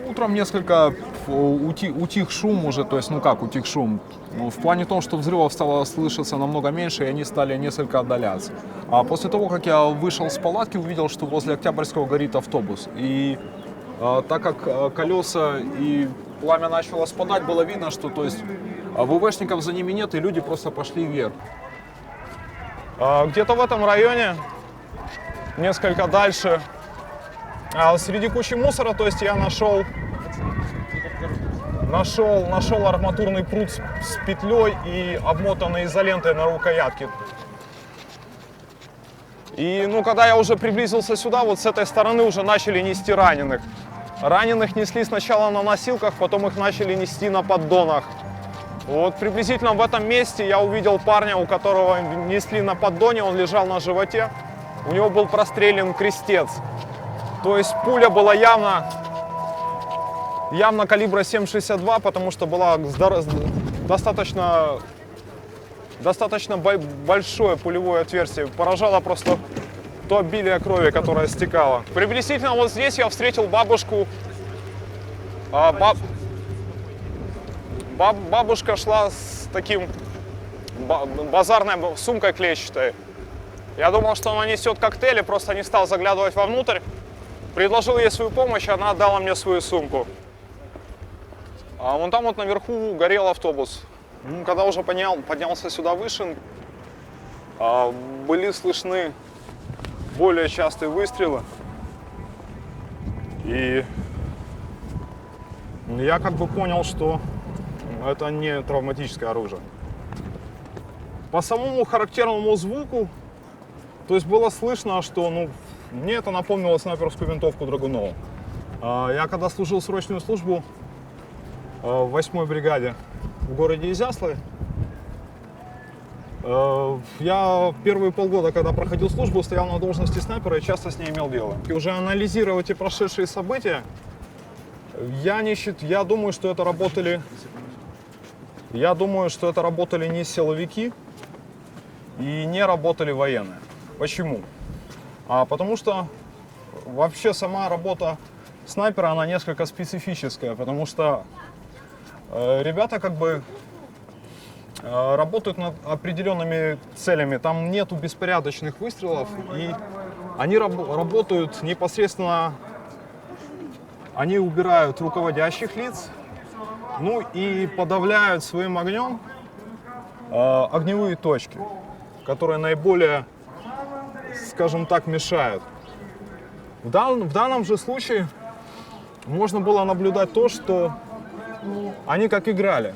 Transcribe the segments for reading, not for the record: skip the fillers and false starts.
Утром несколько утих шум уже, то есть, ну как утих шум? Ну, в плане том, что взрывов стало слышаться намного меньше, и они стали несколько отдаляться. А после того, как я вышел с палатки, увидел, что возле Октябрьского горит автобус. И так как колеса и пламя начало спадать, было видно, что, то есть, ВВшников за ними нет, и люди просто пошли вверх. Где-то в этом районе, несколько дальше, среди кучи мусора, то есть я нашел арматурный прут с петлей и обмотанной изолентой на рукоятке. И когда я уже приблизился сюда, вот с этой стороны уже начали нести раненых. Раненых несли сначала на носилках, потом их начали нести на поддонах. Вот приблизительно в этом месте я увидел парня, у которого несли на поддоне, он лежал на животе. У него был прострелен крестец. То есть пуля была явно калибра 7,62, потому что была достаточно большое пулевое отверстие. Поражало просто то обилие крови, которое стекало. Приблизительно вот здесь я встретил бабушку. Бабушка шла с таким базарной сумкой клетчатой. Я думал, что она несет коктейли, просто не стал заглядывать вовнутрь. Предложил ей свою помощь, она отдала мне свою сумку. А вон там вот наверху горел автобус. Когда уже поднялся сюда выше, были слышны более частые выстрелы. И я как бы понял, что это не травматическое оружие. По самому характерному звуку, то есть было слышно, что мне это напомнило снайперскую винтовку Драгунова. Я когда служил срочную службу в 8-й бригаде в городе Изяславль, я первые полгода, когда проходил службу, стоял на должности снайпера и часто с ней имел дело. И уже анализируя эти прошедшие события, я думаю, что это работали не силовики и не работали военные. Почему? Потому что вообще сама работа снайпера, она несколько специфическая, потому что ребята как бы работают над определенными целями, там нету беспорядочных выстрелов, и они работают непосредственно, они убирают руководящих лиц, и подавляют своим огнем огневые точки, которые наиболее, скажем так, мешают. В данном же случае можно было наблюдать то, что они как играли.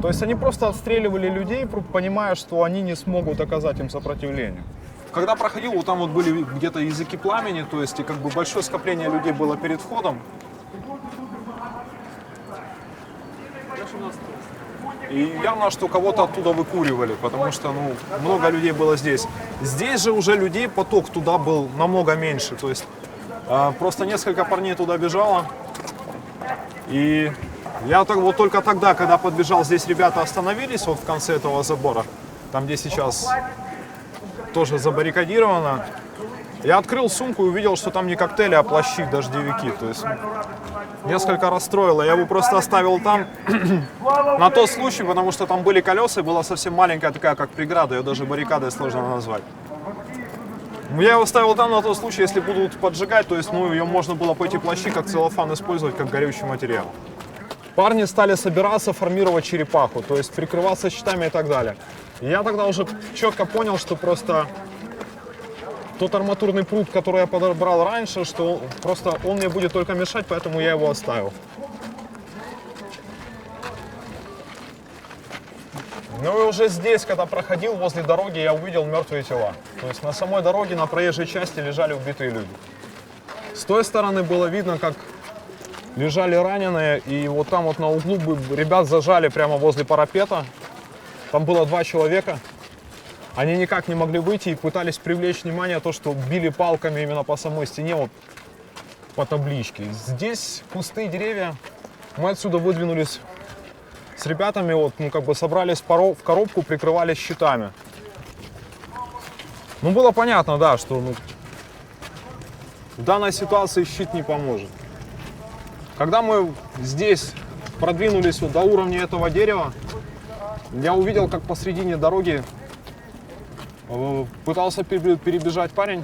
То есть они просто отстреливали людей, понимая, что они не смогут оказать им сопротивление. Когда проходил, вот там вот были где-то языки пламени, то есть и как бы большое скопление людей было перед входом. И явно, что кого-то оттуда выкуривали, потому что много людей было здесь. Здесь же уже людей, поток туда был намного меньше. То есть просто несколько парней туда бежало. И я вот только тогда, когда подбежал, здесь ребята остановились вот в конце этого забора, там где сейчас тоже забаррикадировано. Я открыл сумку и увидел, что там не коктейли, а плащи, дождевики. То есть несколько расстроило. Я его просто оставил там на тот случай, потому что там были колеса, и была совсем маленькая такая, как преграда, ее даже баррикадой сложно назвать. Я его ставил там на тот случай, если будут поджигать, то есть ее можно было по эти плащи как целлофан использовать, как горючий материал. Парни стали собираться, формировать черепаху, то есть прикрываться щитами и так далее. И я тогда уже четко понял, что просто тот арматурный прут, который я подобрал раньше, что просто он мне будет только мешать, поэтому я его оставил. И уже здесь, когда проходил возле дороги, я увидел мертвые тела. То есть на самой дороге, на проезжей части лежали убитые люди. С той стороны было видно, как лежали раненые, и вот там вот на углу ребят зажали прямо возле парапета. Там было 2 человека. Они никак не могли выйти и пытались привлечь внимание то, что били палками именно по самой стене, вот по табличке. Здесь кусты, деревья. Мы отсюда выдвинулись с ребятами, собрались в коробку, прикрывались щитами. Было понятно, да, что В данной ситуации щит не поможет. Когда мы здесь продвинулись вот до уровня этого дерева, я увидел, как посредине дороги пытался перебежать парень.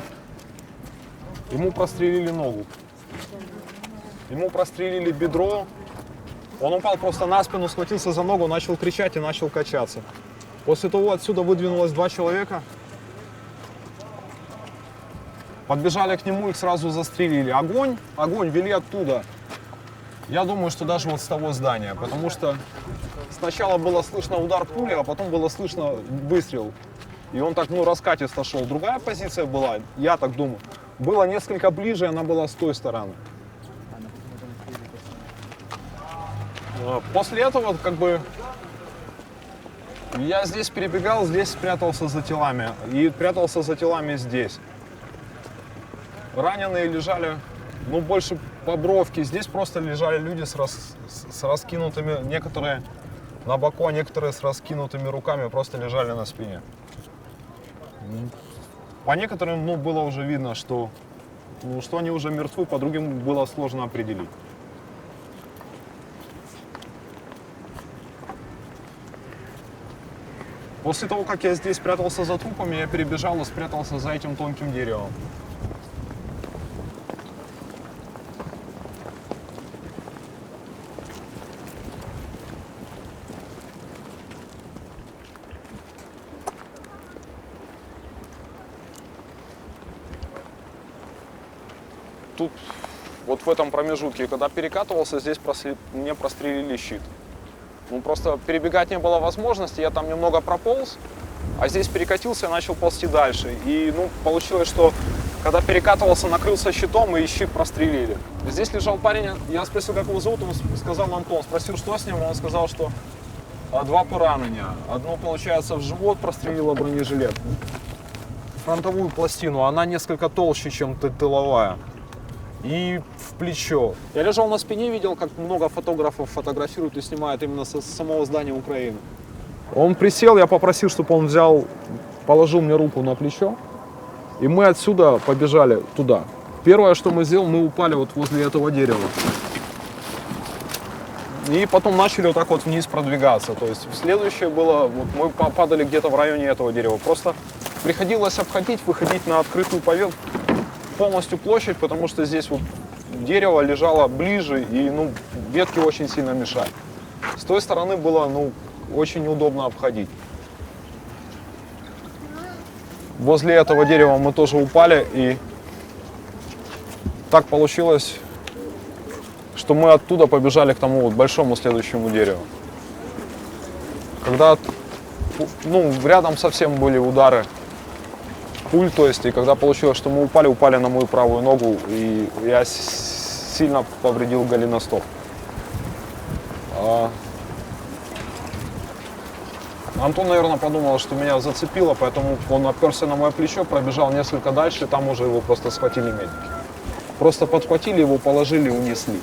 Ему прострелили ногу. Ему прострелили бедро. Он упал просто на спину, схватился за ногу, начал кричать и начал качаться. После того отсюда выдвинулось 2 человека. Подбежали к нему, их сразу застрелили. Огонь вели оттуда. Я думаю, что даже вот с того здания, потому что сначала было слышно удар пули, а потом было слышно выстрел. И он так, раскатисто шел. Другая позиция была, я так думаю, было несколько ближе, она была с той стороны. После этого, я здесь перебегал, здесь спрятался за телами. И прятался за телами здесь. Раненые лежали, больше по бровке. Здесь просто лежали люди с раскинутыми, некоторые на боку, а некоторые с раскинутыми руками просто лежали на спине. По некоторым, было уже видно, что они уже мертвы, по другим было сложно определить. После того, как я здесь спрятался за трупами, я перебежал и спрятался за этим тонким деревом. Тут, вот в этом промежутке, когда перекатывался, здесь мне прострелили щит. Просто перебегать не было возможности, я там немного прополз, а здесь перекатился и начал ползти дальше. И, получилось, что когда перекатывался, накрылся щитом и щит прострелили. Здесь лежал парень, я спросил, как его зовут, он сказал Антон. Спросил, что с ним, он сказал, что 2 поранения. Одно, получается, в живот прострелило бронежилет, фронтовую пластину, она несколько толще, чем тыловая. И в плечо. Я лежал на спине, видел, как много фотографов фотографируют и снимают именно с самого здания Украины. Он присел, я попросил, чтобы он положил мне руку на плечо, и мы отсюда побежали туда. Первое, что мы сделали, мы упали вот возле этого дерева. И потом начали вот так вот вниз продвигаться. То есть следующее было, мы падали где-то в районе этого дерева. Просто приходилось обходить, выходить на открытую поверхность, полностью площадь, потому что здесь вот дерево лежало ближе, и ветки очень сильно мешали. С той стороны было очень неудобно обходить. Возле этого дерева мы тоже упали, и так получилось, что мы оттуда побежали к тому большому следующему дереву. Когда рядом совсем были удары пуль, то есть, и когда получилось, что мы упали на мою правую ногу, и я сильно повредил голеностоп. Антон, наверное, подумал, что меня зацепило, поэтому он оперся на мое плечо, пробежал несколько дальше, там уже его просто схватили медики. Просто подхватили его, положили и унесли.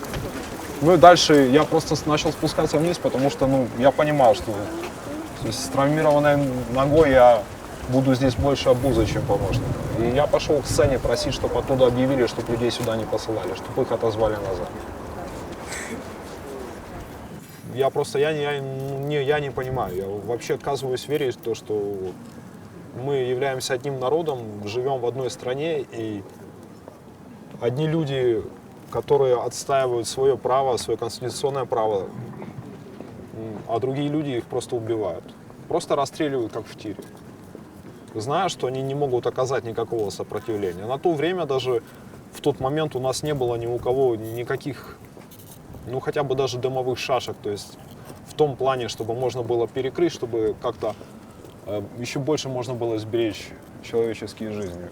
И дальше я просто начал спускаться вниз, потому что, я понимал, что с травмированной ногой я буду здесь больше обузой, чем помощник. И я пошел к сцене просить, чтобы оттуда объявили, чтобы людей сюда не посылали, чтобы их отозвали назад. Я не понимаю, я вообще отказываюсь верить в то, что мы являемся одним народом, живем в одной стране, и одни люди, которые отстаивают свое право, свое конституционное право, а другие люди их просто убивают. Просто расстреливают, как в тире. Зная, что они не могут оказать никакого сопротивления. На то время даже в тот момент у нас не было ни у кого никаких, хотя бы даже дымовых шашек, то есть в том плане, чтобы можно было перекрыть, чтобы как-то еще больше можно было сберечь человеческие жизни.